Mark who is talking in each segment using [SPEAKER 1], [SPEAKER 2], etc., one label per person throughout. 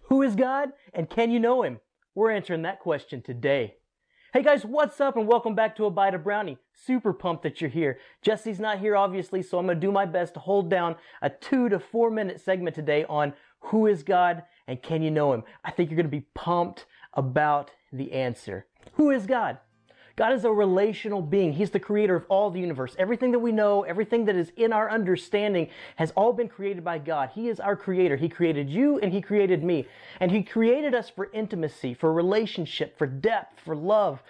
[SPEAKER 1] Who is God and can you know Him? We're answering that question today. Hey guys, what's up and welcome back to A Bite of Brownie. Super pumped that you're here. Jesse's not here obviously, so I'm going to do my best to hold down a 2 to 4 minute segment today on who is God and can you know Him. I think you're going to be pumped about the answer. Who is God? God is a relational being. He's the creator of all the universe. Everything that we know, everything that is in our understanding has all been created by God. He is our creator. He created you and He created me. And He created us for intimacy, for relationship, for depth, for love.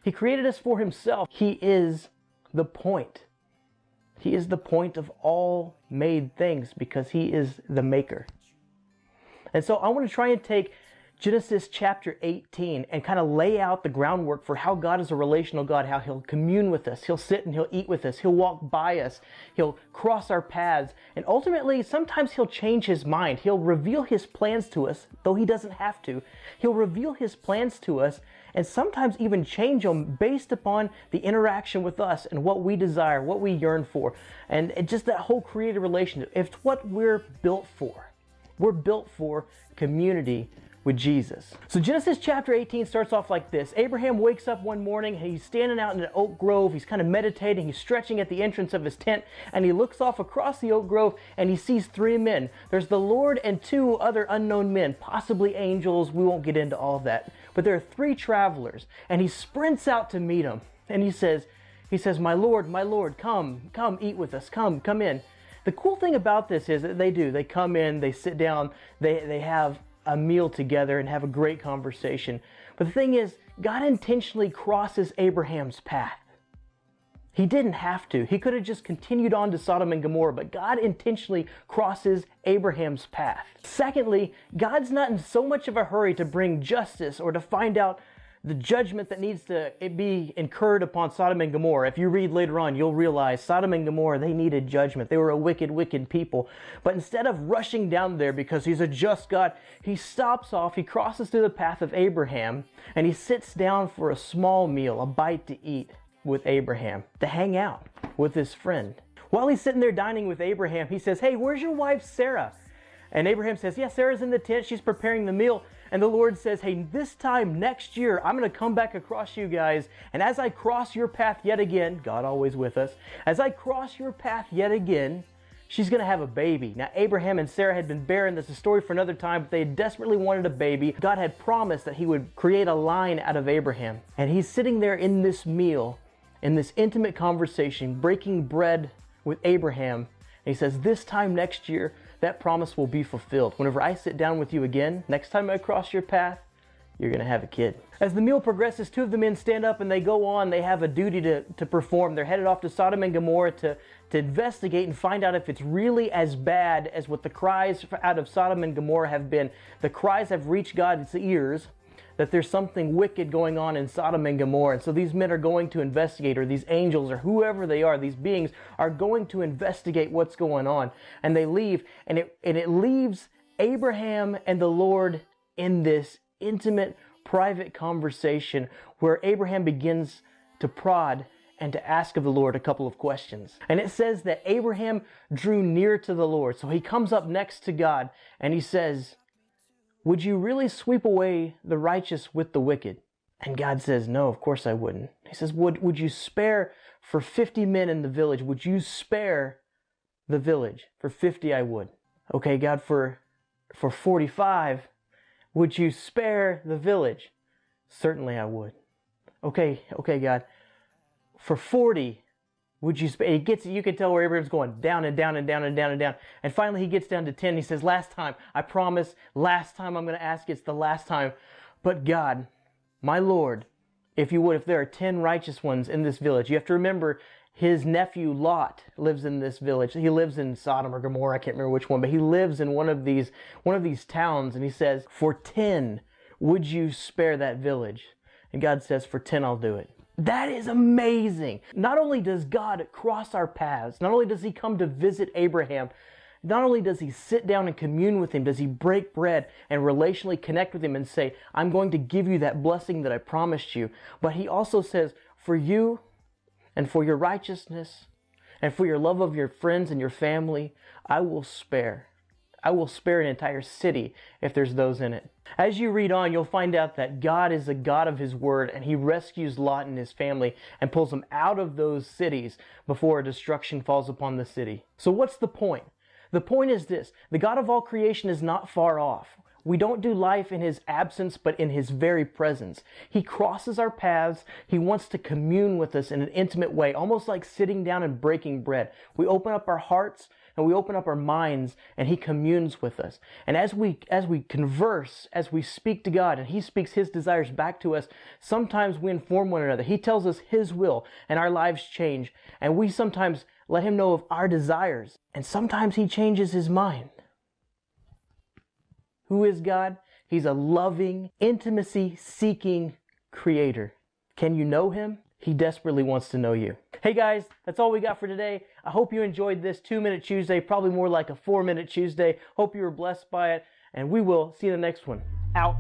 [SPEAKER 1] He created us for Himself. He is the point. He is the point of all made things because He is the maker. And so I want to try and take Genesis chapter 18 and kind of lay out the groundwork for how God is a relational God, how He'll commune with us, He'll sit and He'll eat with us, He'll walk by us, He'll cross our paths, and ultimately sometimes He'll change His mind. He'll reveal His plans to us, though He doesn't have to. He'll reveal His plans to us and sometimes even change them based upon the interaction with us and what we desire, what we yearn for, and just that whole creative relationship. It's what we're built for. We're built for community with Jesus. So Genesis chapter 18 starts off like this. Abraham wakes up one morning, he's standing out in an oak grove, he's kind of meditating, he's stretching at the entrance of his tent, and he looks off across the oak grove and he sees 3 men. There's the Lord and 2 other unknown men, possibly angels, we won't get into all of that. But there are 3 travelers, and he sprints out to meet them, and he says, my Lord, come eat with us, come in. The cool thing about this is that they come in, they sit down, they have a meal together and have a great conversation. But the thing is, God intentionally crosses Abraham's path. He didn't have to. He could have just continued on to Sodom and Gomorrah, but God intentionally crosses Abraham's path. Secondly, God's not in so much of a hurry to bring justice or to find out the judgment that needs to be incurred upon Sodom and Gomorrah. If you read later on, you'll realize Sodom and Gomorrah, they needed judgment. They were a wicked, wicked people. But instead of rushing down there because He's a just God, He stops off, He crosses through the path of Abraham, and He sits down for a small meal, a bite to eat with Abraham, to hang out with his friend. While he's sitting there dining with Abraham, he says, "Hey, where's your wife Sarah?" And Abraham says, "Yeah, Sarah's in the tent. She's preparing the meal." And the Lord says, "Hey, this time next year, I'm going to come back across you guys. And as I cross your path yet again," God always with us, "as I cross your path yet again, she's going to have a baby." Now, Abraham and Sarah had been barren. This is a story for another time, but they desperately wanted a baby. God had promised that He would create a line out of Abraham. And he's sitting there in this meal, in this intimate conversation, breaking bread with Abraham. And he says, "This time next year, that promise will be fulfilled. Whenever I sit down with you again, next time I cross your path, you're going to have a kid." As the meal progresses, 2 of the men stand up and they go on. They have a duty to perform. They're headed off to Sodom and Gomorrah to investigate and find out if it's really as bad as what the cries out of Sodom and Gomorrah have been. The cries have reached God's ears that there's something wicked going on in Sodom and Gomorrah. And so these men are going to investigate, or these angels, or whoever they are, these beings are going to investigate what's going on. And they leave, and it leaves Abraham and the Lord in this intimate, private conversation where Abraham begins to prod and to ask of the Lord a couple of questions. And it says that Abraham drew near to the Lord. So he comes up next to God and he says, "Would you really sweep away the righteous with the wicked?" And God says, "No, of course I wouldn't." He says, Would you spare for 50 men in the village? Would you spare the village? For 50 I would. Okay, God, for 45, would you spare the village? Certainly I would. Okay, God, for 40, would you spare? You can tell where Abraham's going down and down and down and down and down. And finally he gets down to 10. He says, "Last time, I promise, last time I'm going to ask, it's the last time. But God, my Lord, if you would, if there are 10 righteous ones in this village," you have to remember his nephew Lot lives in this village. He lives in Sodom or Gomorrah, I can't remember which one, but he lives in one of these towns. And he says, "For 10, would you spare that village?" And God says, "For 10, I'll do it." That is amazing. Not only does God cross our paths, not only does He come to visit Abraham, not only does He sit down and commune with him, does He break bread and relationally connect with him and say, "I'm going to give you that blessing that I promised you," but He also says, "For you and for your righteousness and for your love of your friends and your family, I will spare I will spare an entire city if there's those in it. As you read on, you'll find out that God is a God of His Word, and He rescues Lot and his family and pulls them out of those cities before destruction falls upon the city. So what's the point? The point is this: the God of all creation is not far off. We don't do life in His absence, but in His very presence. He crosses our paths. He wants to commune with us in an intimate way, almost like sitting down and breaking bread. We open up our hearts and we open up our minds, and He communes with us. And as we converse, as we speak to God, and He speaks His desires back to us, sometimes we inform one another. He tells us His will, and our lives change. And we sometimes let Him know of our desires, and sometimes He changes His mind. Who is God? He's a loving, intimacy-seeking Creator. Can you know Him? He desperately wants to know you. Hey guys, that's all we got for today. I hope you enjoyed this 2-Minute Tuesday, probably more like a 4-Minute Tuesday. Hope you were blessed by it, and we will see you in the next one. Out.